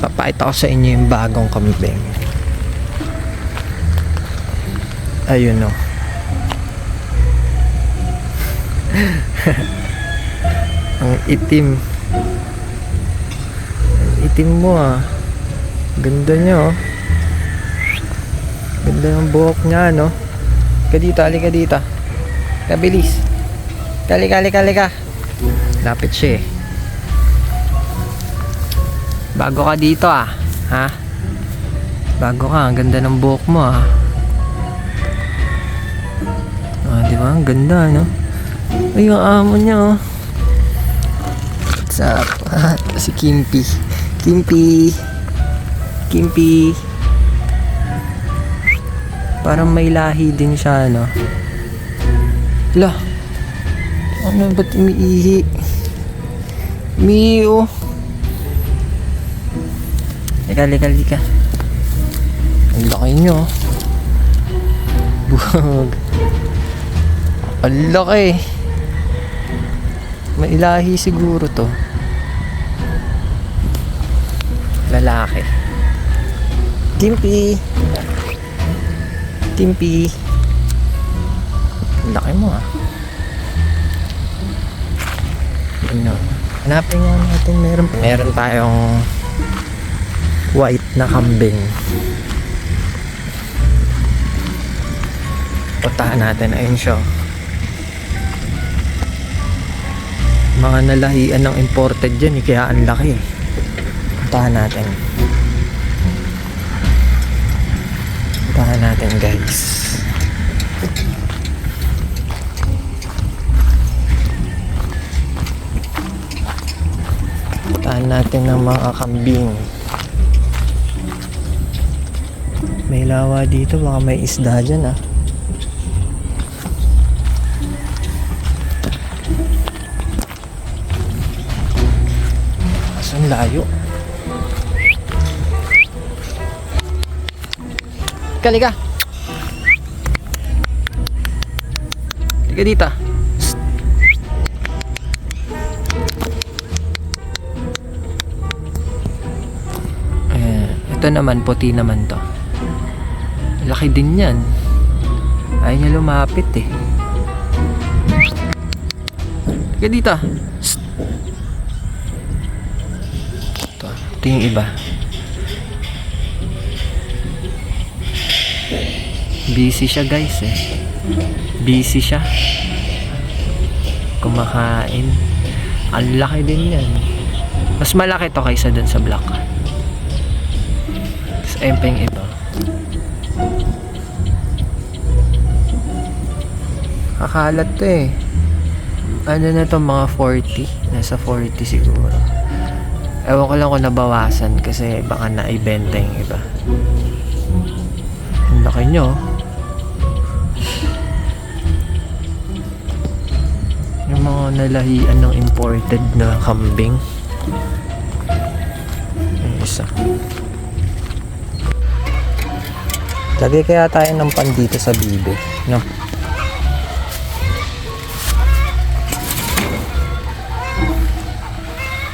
Papakita ko sa inyo yung bagong kambing. Ayun o. Ang itim. Ang itim mo ah. Ganda niya oh. Ganda ng buhok niya no. Halika dito. Kabilis. Halika. Lapit siya eh. Bago ka dito ah. Ha? Bago ka. Ang ganda ng buhok mo ah. Ah, di ba? Ang ganda no. Ay, yung amo niya oh. What's up? Ah, si Kimpy. Parang may lahi din siya no. Lah. Ano ba't umiihi? Mio. Halika. Ang laki nyo. Buwag. Ang laki. May ilahi siguro to. Lalaki. Kimpy. Ang laki mo ah. Ano? Hanapin nga natin. Meron tayong white na kambing. Puntahan natin. Ayun siya. Mga nalahian ng imported dyan eh, kaya ang laki. Puntahan natin guys. Puntahan natin ng mga kambing. May lawa dito, baka may isda dyan ah. Asan layo? Halika dito. Ito naman, puti naman to. Laki din yan. Ayaw niya lumapit eh. Halika dito. Ito yung iba. Busy siya guys eh. Busy siya. Kumakain. Ang laki din yan. Mas malaki to kaysa dun sa black. Tapos ayun pa yung iba. Kakalat to eh. Ano na to, mga 40. Nasa 40 siguro. Ewan ko lang kung nabawasan kasi baka naibenta yung iba. Ang laki nyo. Yung mga nalahian ng imported na kambing. Yung isa. Lagay kaya tayo ng pan dito sa bibe, no?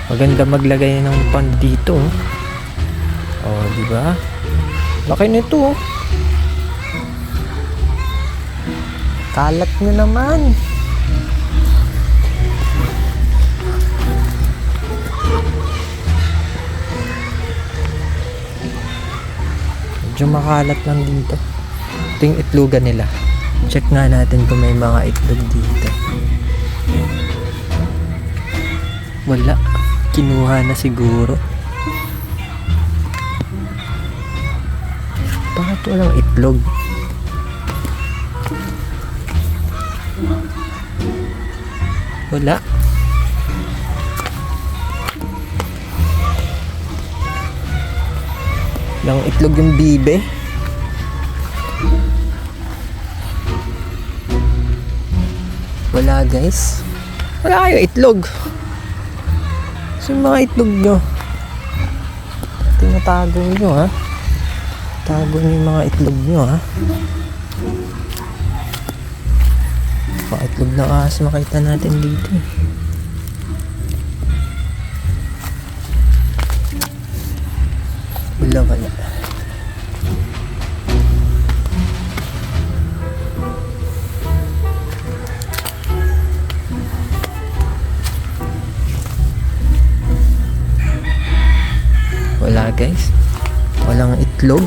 Maganda maglagay ng pan dito. Oh, di ba? Laki nito. Kalat nyo naman. Medyo makalat lang dito. Ito yung itlogan nila. Check nga natin kung may mga itlog dito. Wala. Kinuha na siguro. Bakit walang itlog? Wala. Walang itlog yung bibe. Wala guys. Wala kayo itlog. Yung mga itlog nyo tinatago nyo ha. Tago nyo yung mga itlog nyo ha. pang itlog ng ahas makita natin dito. Wala. Wala guys, walang itlog.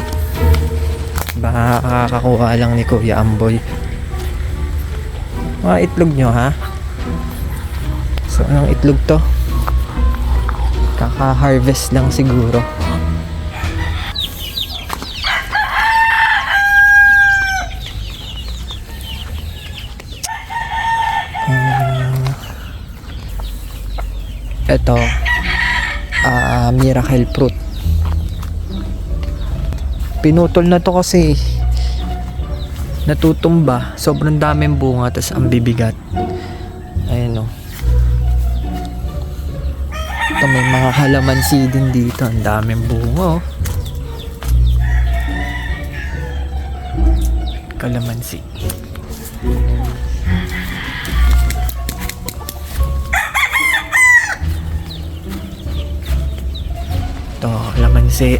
Baka kakakuha lang ni Kuya Amboy. Mga itlog nyo ha. So anong itlog to? Kaka-harvest lang siguro. Ito miracle fruit. Pinutol na to kasi natutumba, sobrang daming bunga, tas ang bibigat. Ayun o. Ito may mga kalamansi din dito, ang daming bunga oh. Kalamansi. Ito, kalamansi.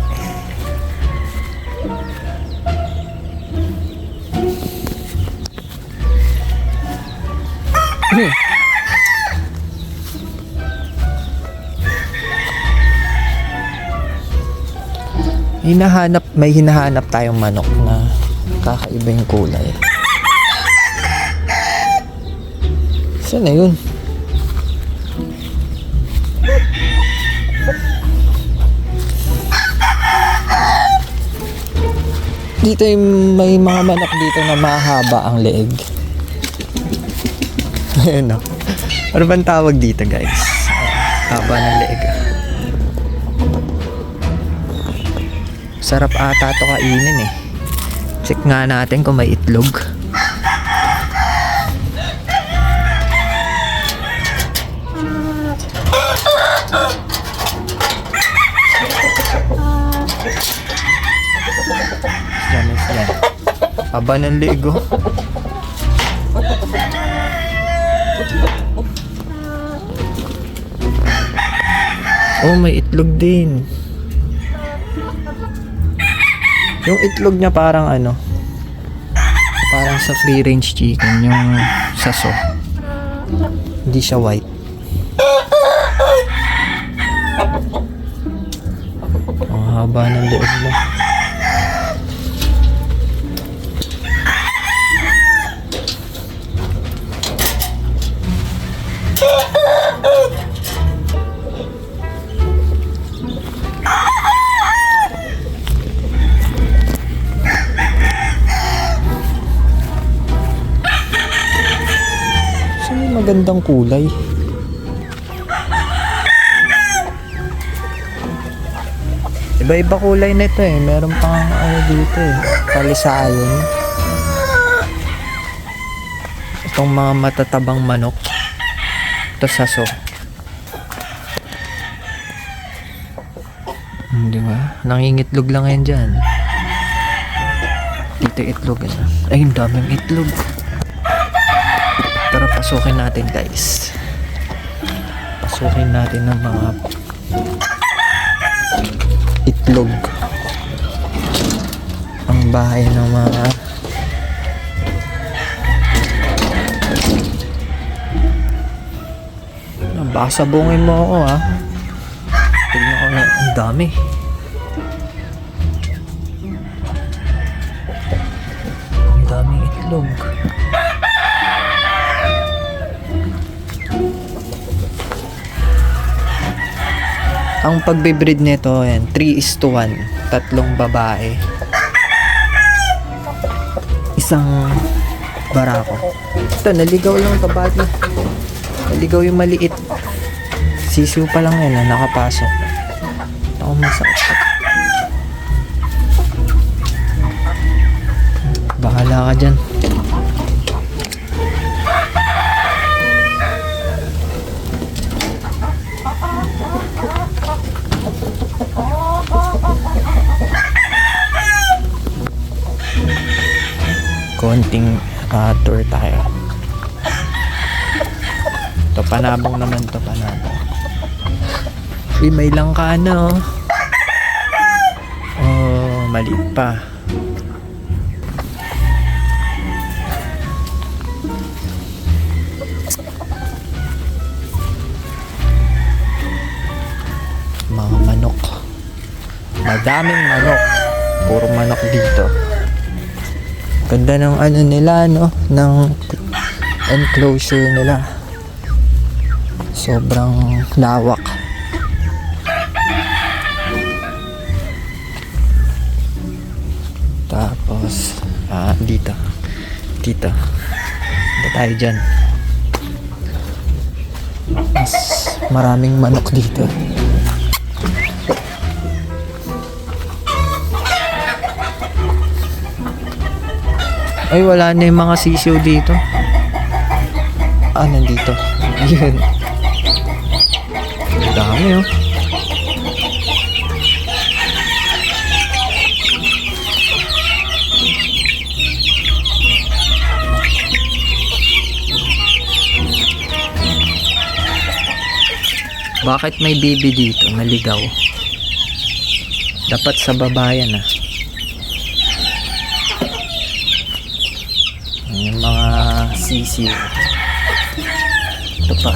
May hinahanap tayong manok na kakaiba yung kulay. Saan na yun? Dito may mga manok dito na mahaba ang leeg. Ayun o. Ano bang tawag dito guys? Haba ng leeg. Sarap ata to kainin eh. Check nga natin kung may itlog. Yan. Haba ng leeg oh. Oh, may itlog din. Yung itlog niya parang ano, parang sa free range chicken, yung saso. Hindi siya white. Ang haba ng leeg mo. Magandang kulay. Iba-iba kulay nito eh. Meron pang ano dito eh. Kalisayon. Itong mga matatabang manok. Ito saso. Di ba? Nangingitlog lang yan dyan. Dito itlog eh. Ay, ang daming itlog. Tara, pasukin natin guys. Pasukin natin ng mga itlog. Ang bahay ng mga baka sabungin mo ako ha. Tignan ko na, ang dami. Ang daming itlog. Ang pagbe-breed nito, yan, 3:1. Tatlong babae. Isang barako. Ito, naligaw lang ito. Bakit? Naligaw yung maliit. Sisiw pa lang yan, nakapasok. Ako masakit. Bahala ka dyan. Konting tour tayo. To panabong naman to, panabong. Uy, may langka na oh. Oh, maliit pa. Mga manok. Madaming manok. Puro manok dito. Ganda ng ano nila, no? Ng enclosure nila. Sobrang lawak. Tapos, dito. Dito. Dito tayo dyan. Mas maraming manok dito. Ay, wala na yung mga sisiw dito. Nandito. Yun. Ang dami, oh. Bakit may baby dito? Naligaw. Dapat sa babayan, ah. Yung mga sisiw. Ito pa.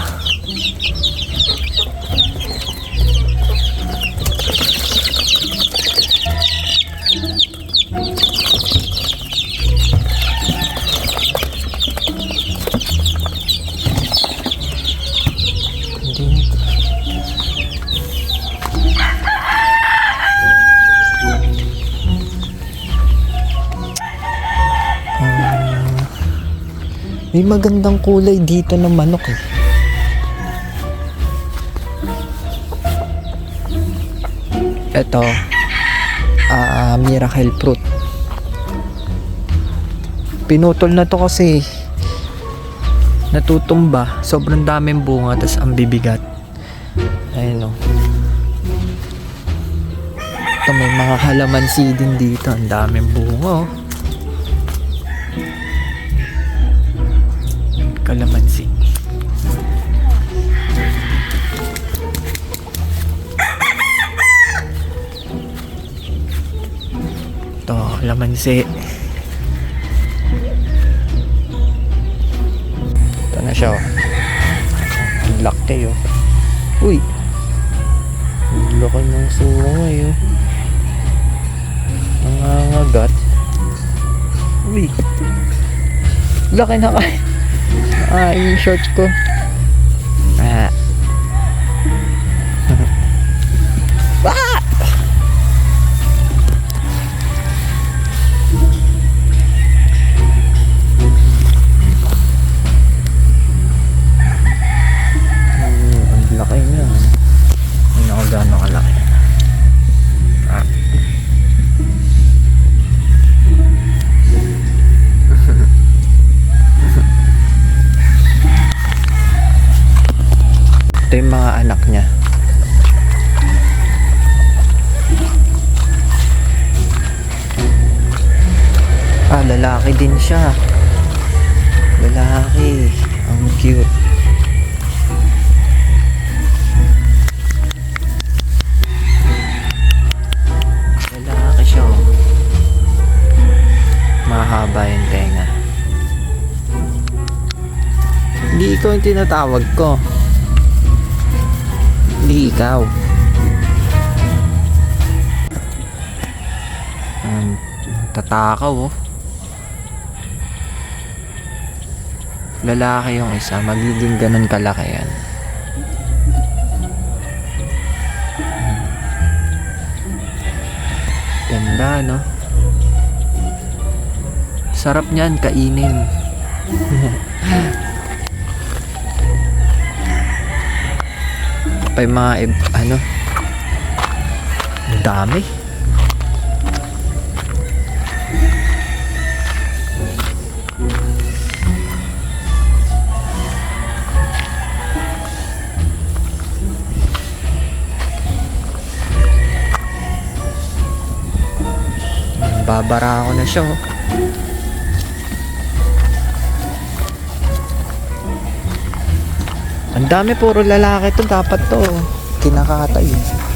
May magandang kulay dito ng manok eh. Ito, miracle fruit. Pinutol na to kasi natutumba. Sobrang daming bunga, tas ang bibigat. Ayun o. Ito, may mga kalamansi din dito. Ang daming bunga oh. Kalamansi. Ito, kalamansi. Ito na siya. Ang laki oh. Uy. Ang laki ng sungay oh. Nangangagat. Uy. Laki na kayo. Yung shorts ko. Ang laki niya. Hindi ako gano'ng kalaki. Ito yung mga anak niya. Lalaki din siya. Lalaki. Ang cute. Lalaki siya oh. Mahaba yung tenga. Hindi ikaw yung tinatawag ko. Hindi ikaw. Tatakaw oh. Lalaki yung isa, magiging ganun kalaki yan. Ganda no. Sarap niyan kainin. Pa yung mga ano, dami. Babara ako na siya oh. Ang dami, puro lalaki to. Dapat to. Kinakatay.